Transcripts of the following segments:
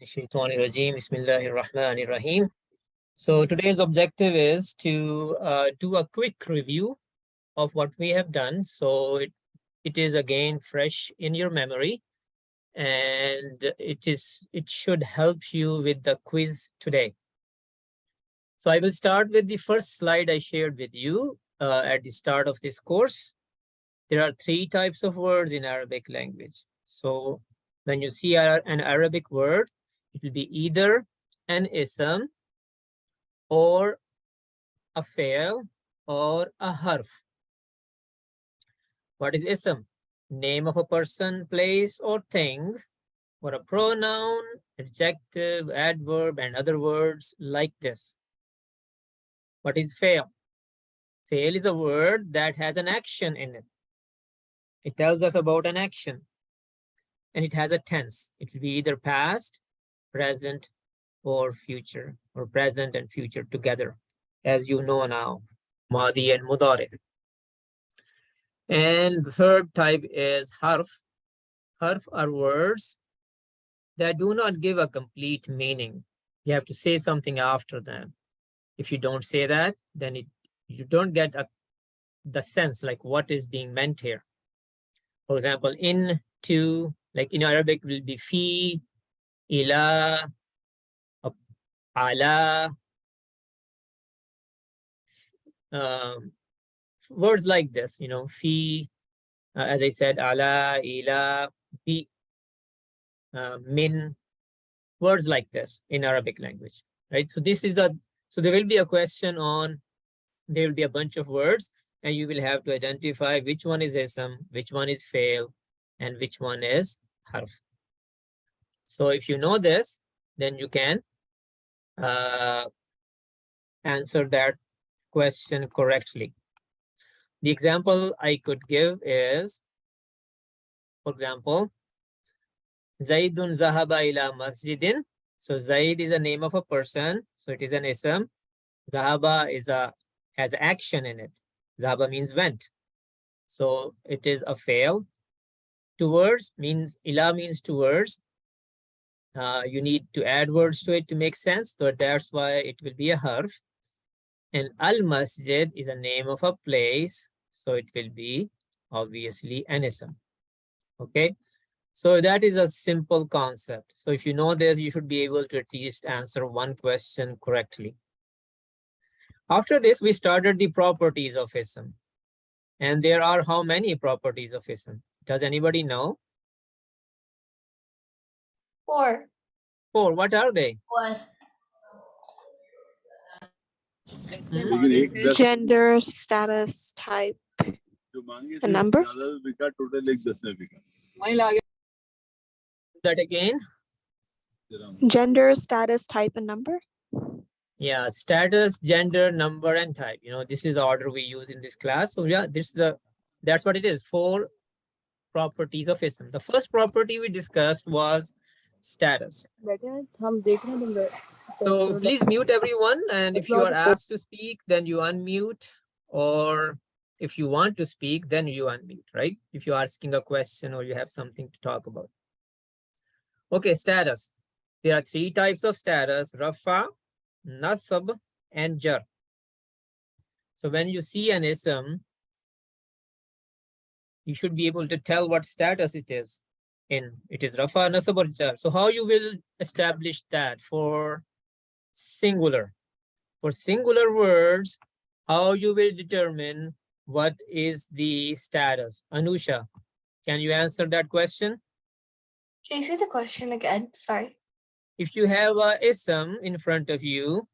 Bismillahirrahmanirrahim. So today's objective is to do a quick review of what we have done. So it is again fresh in your memory, and it should help you with the quiz today. So I will start with the first slide I shared with you at the start of this course. There are three types of words in Arabic language. So when you see an Arabic word, it will be either an ism or a fail or a harf. What is ism? Name of a person, place, or thing, or a pronoun, adjective, adverb, and other words like this. What is fail? Fail is a word that has an action in it. It tells us about an action, and it has a tense. It will be either past, present, or future, or present and future together, as you know now, Madi and Mudari. And the third type is harf. Harf are words that do not give a complete meaning. You have to say something after them. If you don't say that, then you don't get the sense like what is being meant here. For example, in, to, like in Arabic will be fi, ila, ala, words like this, fi, as I said, ala, ila, bi, min, words like this in Arabic language, right? So there will be a question on, there will be a bunch of words, and you will have to identify which one is ism, which one is fail, and which one is harf. So if you know this, then you can answer that question correctly. The example I could give is, for example, Zaidun zahaba ila masjidin. So Zaid is a name of a person, so it is an ism. Zahaba has action in it. Zahaba means went. So it is a fail. Towards means, ila means towards. You need to add words to it to make sense. So that's why it will be a harf. And al-masjid is a name of a place. So it will be obviously an ism. Okay. So that is a simple concept. So if you know this, you should be able to at least answer one question correctly. After this, we started the properties of ism. And there are how many properties of ism? Does anybody know? 4. 4. What are they? What? Gender, status, type, and number. That again? Gender, status, type, and number. Yeah, status, gender, number, and type. This is the order we use in this class. So yeah, that's what it is. 4 properties of ism. The first property we discussed was status. So please mute everyone, and if you are asked to speak, then you unmute, or if you want to speak, then you unmute, right? If you're asking a question or you have something to talk about. Okay, status. There are 3 types of status: rafa, nasab, and jar. So when you see an ism, you should be able to tell what status it is in. It is rafa, nasab, or jar. So how you will establish that for singular? For singular words, how you will determine what is the status? Anusha, can you answer that question? Can you say the question again? Sorry. If you have a ism in front of you,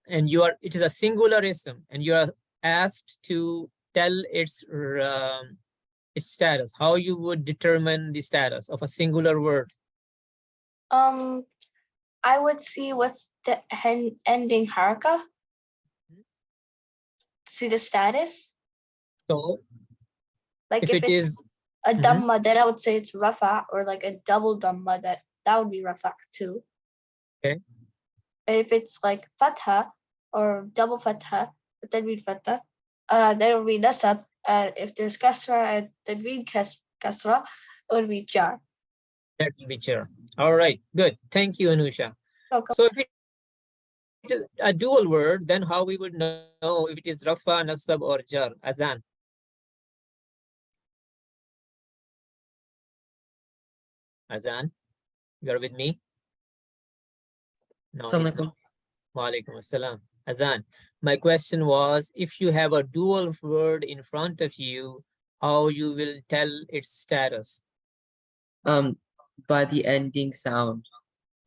and it is a singular ism, and you are asked to tell its status, how you would determine the status of a singular word? I would see what's the ending haraka. See the status. So, like if it it's is a dhamma, then I would say it's rafa, or like a double dhamma, that would be rafa too. Okay. If it's like fatha or double fatha, then read fatha, then would be nasab. If there's kasra and then read kasra, it would be jar. That will be jar. All right, good. Thank you, Anusha. Welcome. So if it is a dual word, then how we would know if it is rafa, nasab, or jar? Azan. Azan, you are with me? No, he's not. Wa alaikum assalam. Azan, my question was, if you have a dual word in front of you, how you will tell its status? By the ending sound.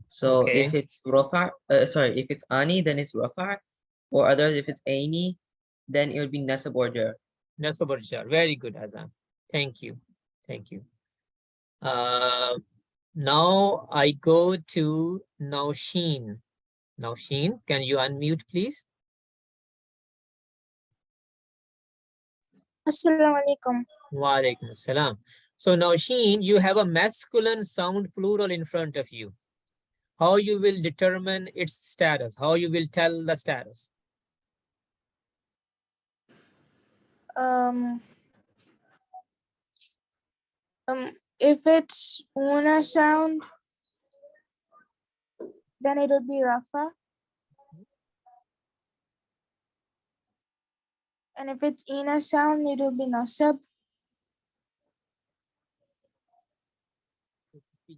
So Okay. if it's rofa, sorry, if it's ani, then it's rofa, or other if it's aini, then it would be nasab or jar. Nasab or jar. Very good, Azan. Thank you. Thank you. Now I go to Nausheen. Nausheen, can you unmute, please? Assalamu alaikum. Wa alaikum assalam. So Nausheen, you have a masculine sound plural in front of you. How you will determine its status? How you will tell the status? If it's una sound, then it would be rafa. And if it's ina sound, it would be nasab.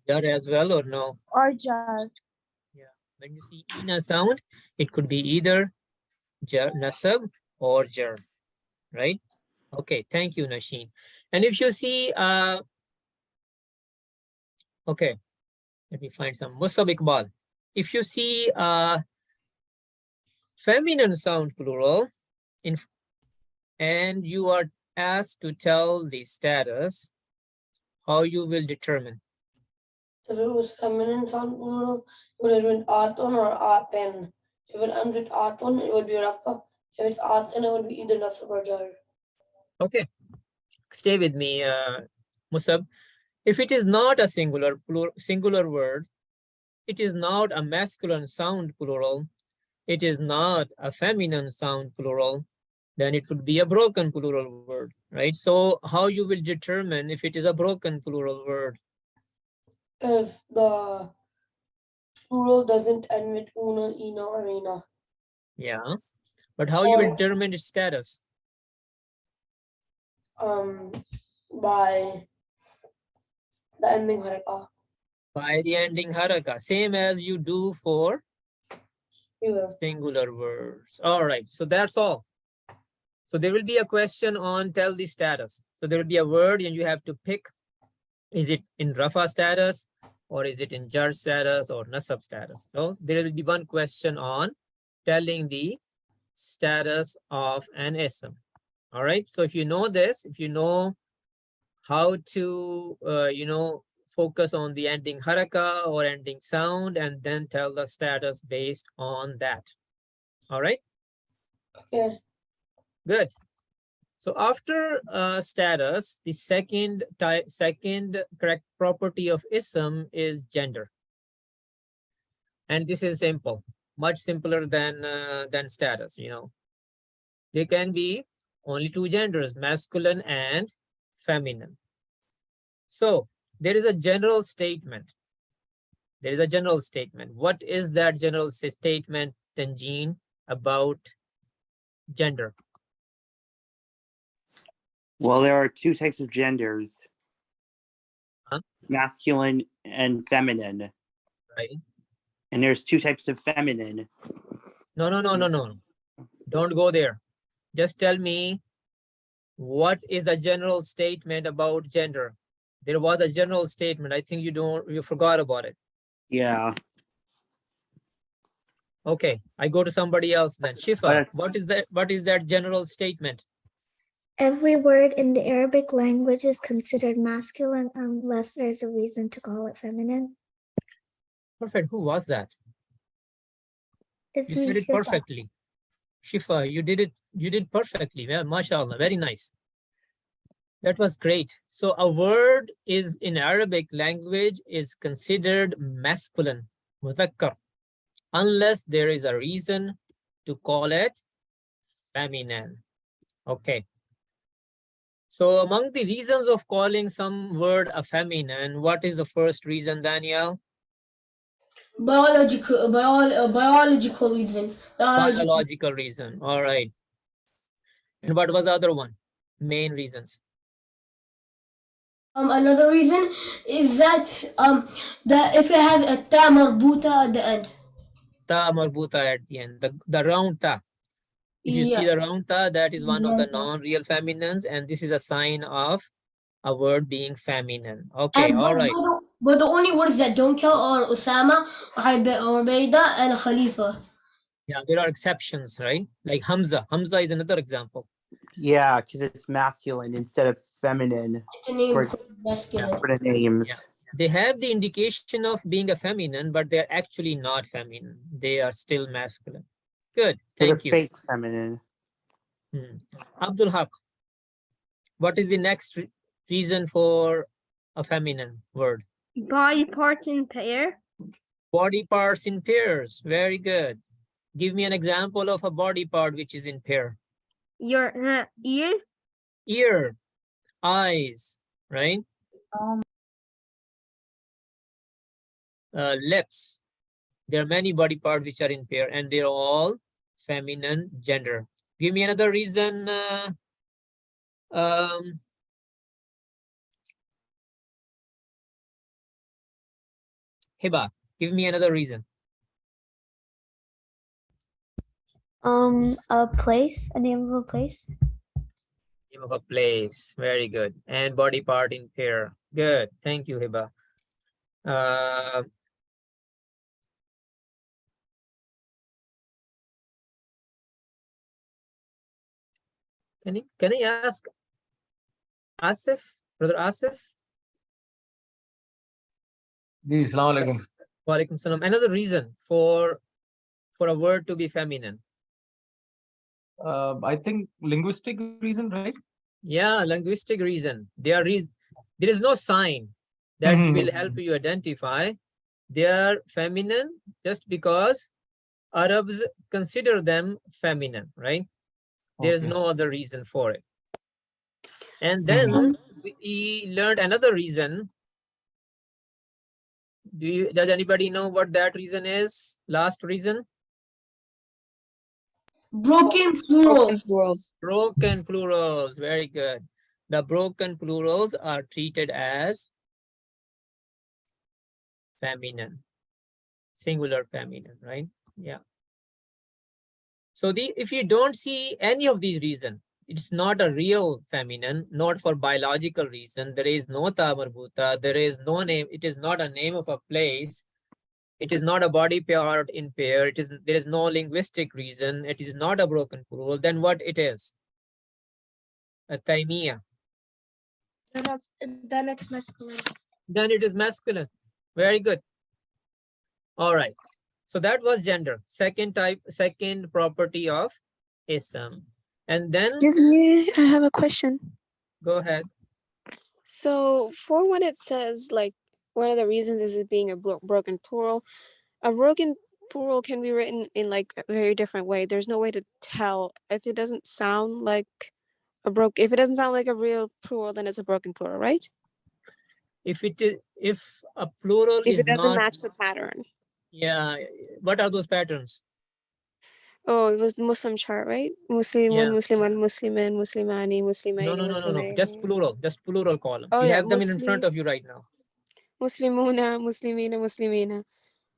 Jar as well or no? Or jar. Yeah. When you see ina sound, it could be either jar, nasab or jar, right? Okay, thank you, Nasheen. And if you see, okay, let me find some. Musab Iqbal. If you see feminine sound plural and you are asked to tell the status, how you will determine? If it was feminine sound plural, it would have been atun or atin. If it ends with atun, it would be rafa. If it's atin, it would be either nasab or jar. Okay, stay with me, Musab. If it is not a singular word, it is not a masculine sound plural, it is not a feminine sound plural, then it would be a broken plural word, right? So how you will determine if it is a broken plural word? If the plural doesn't end with una, ina, or ina. Yeah, but how you will determine its status? By the ending haraka. By the ending haraka, same as you do for Yeah. singular words. All right, so that's all. So there will be a question on tell the status. So there will be a word and you have to pick, is it in rafa status or is it in jar status or nasab status? So there will be one question on telling the status of an ism. All right, so if you know this, if you know how to, focus on the ending haraka or ending sound and then tell the status based on that. All right. Okay. Good. So after status, the second correct property of ism is gender. And this is simple, much simpler than status, There can be only two genders, masculine and feminine. So there is a general statement. There is a general statement. What is that general statement, Tanjeen, about gender? Well, there are two types of genders, Huh? masculine and feminine. Right. And there's two types of feminine. No. Don't go there. Just tell me what is a general statement about gender. There was a general statement. I think you forgot about it. Yeah. Okay, I go to somebody else then. Shifa, what is that general statement? Every word in the Arabic language is considered masculine unless there's a reason to call it feminine. Perfect. Who was that? It's You me, said it Shifa. perfectly. Shifa, you did perfectly. Well, mashallah, very nice. That was great. So a word is in Arabic language is considered masculine, muzakkar, unless there is a reason to call it feminine. Okay. So among the reasons of calling some word a feminine, what is the first reason, Danielle? Biological reason. Biological reason. All right. And what was the other one? Main reasons. Another reason is that that if it has a ta marbuta at the end. Ta marbuta at the end. The round ta. If you see the round ta, that is one of the Round ta. non-real feminines, and this is a sign of a word being feminine. Okay, And all right. but the only words that don't count are Osama, or Ubaida, and Khalifa. Yeah, there are exceptions, right? Like Hamza. Hamza is another example. Yeah, because it's masculine instead of feminine It's a name for, for masculine. for the names. Yeah. They have the indication of being a feminine, but they're actually not feminine. They are still masculine. Good. They're Thank you. fake feminine. Abdul Haq, what is the next reason for a feminine word? Body parts in pair. Body parts in pairs. Very good. Give me an example of a body part which is in pair. Your ears. Ear, eyes, right? Lips. There are many body parts which are in pair, and they're all feminine gender. Give me another reason. Hiba, give me another reason. A place, a name of a place. Name of a place. Very good. And body part in pair. Good. Thank you, Hiba. Can I ask Asif, brother Asif? Assalamu alaikum. Wa alaikum salam. Another reason for a word to be feminine. I think linguistic reason, right? Yeah, linguistic reason. There is no sign that will help you identify. They are feminine just because Arabs consider them feminine, right? There is Okay. no other reason for it. And then we learned another reason. Does anybody know what that reason is? Last reason? Broken plurals. Broken plurals. Very good. The broken plurals are treated as feminine, singular feminine, right? Yeah. So if you don't see any of these reasons, it's not a real feminine, not for biological reason. There is no ta marbuta, there is no name, it is not a name of a place, it is not a body part in pair, there is no linguistic reason, it is not a broken plural, then what it is? A taimiyah. Then it's masculine. Then it is masculine. Very good. All right. So that was gender. Second property of ism. And then Excuse me, I have a question. go ahead. So for when it says like one of the reasons is it being a broken plural, a broken plural can be written in like a very different way. There's no way to tell if it doesn't sound like if it doesn't sound like a real plural, then it's a broken plural, right? If a plural If is it doesn't not match the pattern. Yeah, what are those patterns? Oh, it was Muslim chart, right? Muslimun, Yeah. Musliman, Muslimin, Muslimani, Muslimaini, No. Muslimaini. Just plural columns. Oh You yeah, have them in front of you right now. Muslimuna, Muslimina, Muslimina.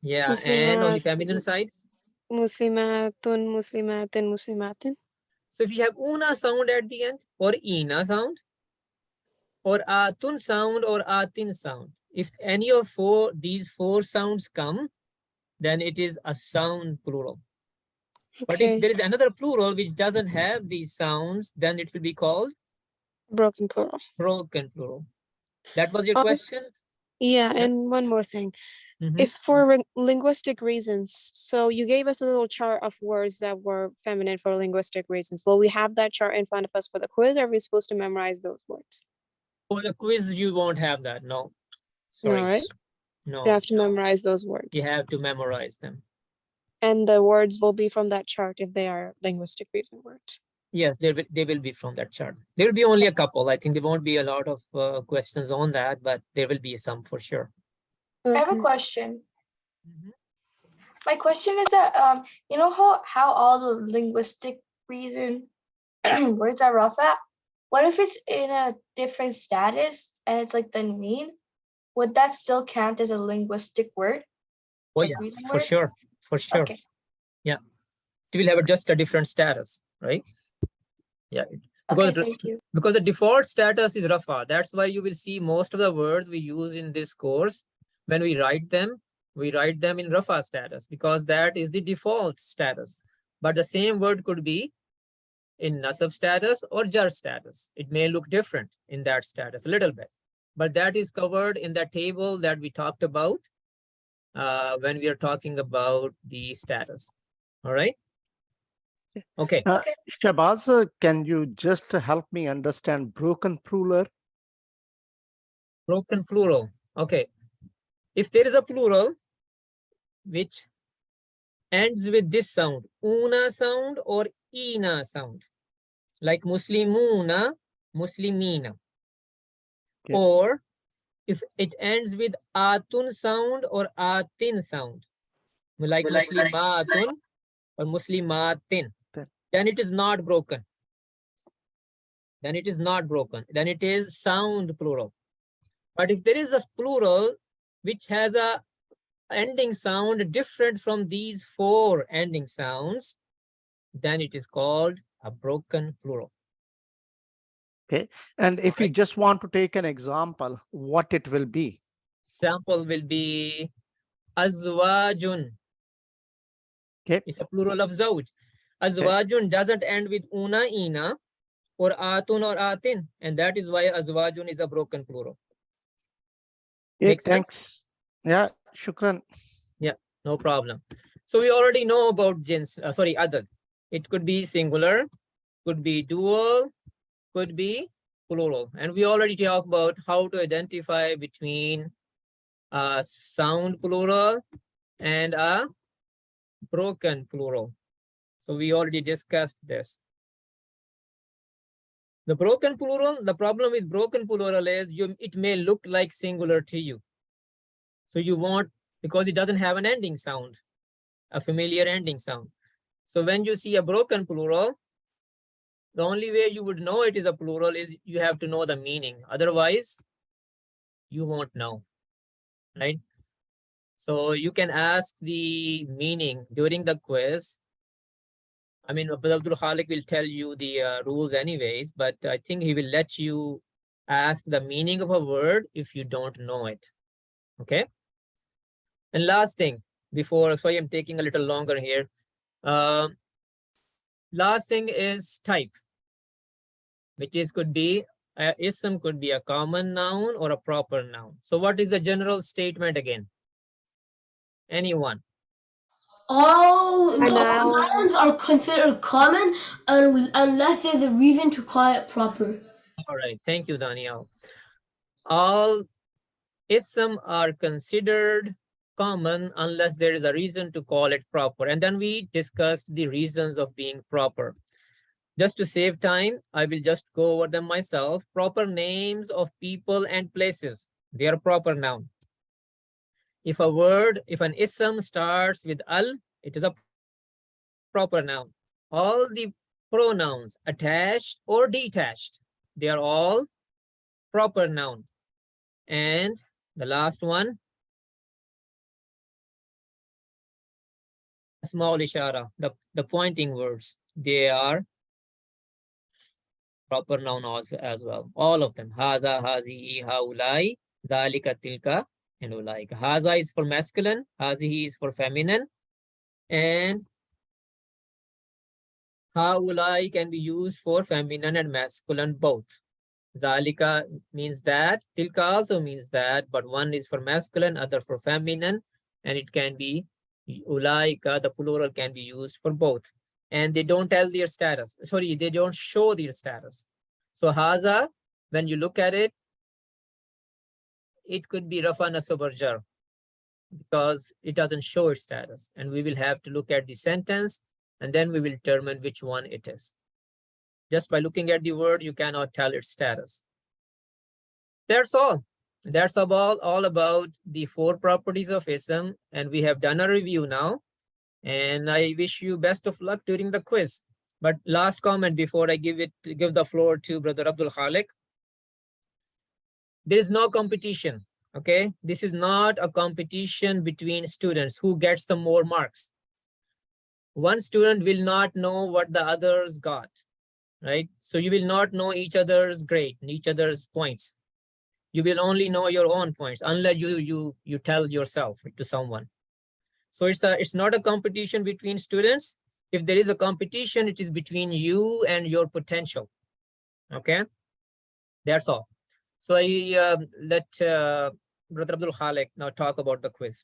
Yeah, and on the Muslimat, feminine side. Muslimatun, Muslimatin, Muslimatin. So if you have una sound at the end, or ina sound, or atun sound, or atin sound, if any of these four sounds come, then it is a sound plural. But if Okay, there is another plural which doesn't have these sounds, then it will be called broken plural. broken plural. That was your question? Yeah, and one more thing. If for linguistic reasons, so you gave us a little chart of words that were feminine for linguistic reasons. Will we have that chart in front of us for the quiz, or are we supposed to memorize those words? For the quiz, you won't have that. No. Sorry. No, right? No. They have to memorize those words. You have to memorize them. And the words will be from that chart if they are linguistic reason words. Yes, they will be from that chart. There will be only a couple. I think there won't be a lot of questions on that, but there will be some for sure. I have a Okay. question. My question is that you know how all the linguistic reason words are rafa? What if it's in a different status and it's like tanween? Would that still count as a linguistic word? Oh Like yeah, reason for word? sure, for sure. Okay. Yeah, it will have just a different status, right? Yeah, Okay, thank you. because the default status is rafa. That's why you will see most of the words we use in this course, when we write them in rafa status, because that is the default status. But the same word could be in nasab status or jar status. It may look different in that status a little bit, but that is covered in that table that we talked about when we are talking about the status. All right. Okay. Okay. Shabazz, can you just help me understand broken plural? Broken plural. Okay. If there is a plural which ends with this sound, una sound or ina sound, like muslimuna, muslimina. Okay. Or if it ends with atun sound or atin sound, like muslimatun or muslimatin, then it is not broken. Then it is not broken. Then it is sound plural. But if there is a plural which has a ending sound different from these four ending sounds, then it is called a broken plural. Okay. And if you Alright. just want to take an example, what it will be? Example will be azwajun. Okay. It's a plural of zawj. Azwajun doesn't end with una, ina, or atun or atin, and that is why azwajun is a broken plural. Yeah, Makes sense? thanks. Yeah, shukran. Yeah, no problem. So we already know about jins, adad. It could be singular, could be dual, could be plural. And we already talked about how to identify between a sound plural and a broken plural. So we already discussed this. The broken plural, the problem with broken plural is it may look like singular to you. So you want, because it doesn't have an ending sound, a familiar ending sound. So when you see a broken plural, the only way you would know it is a plural is you have to know the meaning. Otherwise, you won't know, right? So you can ask the meaning during the quiz. I mean, Abdul Khalik will tell you the rules anyways, but I think he will let you ask the meaning of a word if you don't know it, okay? And last thing, before, sorry, I'm taking a little longer here. Last thing is type, which is could be ism, could be a common noun or a proper noun. So what is the general statement again? Anyone? All noun. nouns are considered common unless there's a reason to call it proper. All right, thank you, Daniel. All ism are considered common unless there is a reason to call it proper. And then we discussed the reasons of being proper. Just to save time, I will just go over them myself. Proper names of people and places, they are proper noun. If an ism starts with al, it is a proper noun. All the pronouns, attached or detached, they are all proper noun. And the last one, small ishara, the pointing words, they are proper noun as well. All of them. Haza, hazihi, haulai, dalika, tilka, and ulaika. Haza is for masculine, hazihi is for feminine, and haulai can be used for feminine and masculine both. Zalika means that, tilka also means that, but one is for masculine, other for feminine, and it can be ulaika, the plural can be used for both. And they don't tell their status. Sorry, they don't show their status. So haza, when you look at it, it could be rafa nasab or jar because it doesn't show its status. And we will have to look at the sentence and then we will determine which one it is. Just by looking at the word, you cannot tell its status. That's all. That's all about the 4 properties of ism, and we have done a review now. And I wish you best of luck during the quiz. But last comment before I give the floor to Brother Abdul Khalik. There is no competition. Okay, this is not a competition between students who gets the more marks. One student will not know what the others got, right? So you will not know each other's grade, each other's points. You will only know your own points unless you tell yourself to someone. So it's not a competition between students. If there is a competition, it is between you and your potential. Okay, that's all. So I let Brother Abdul Khalik now talk about the quiz.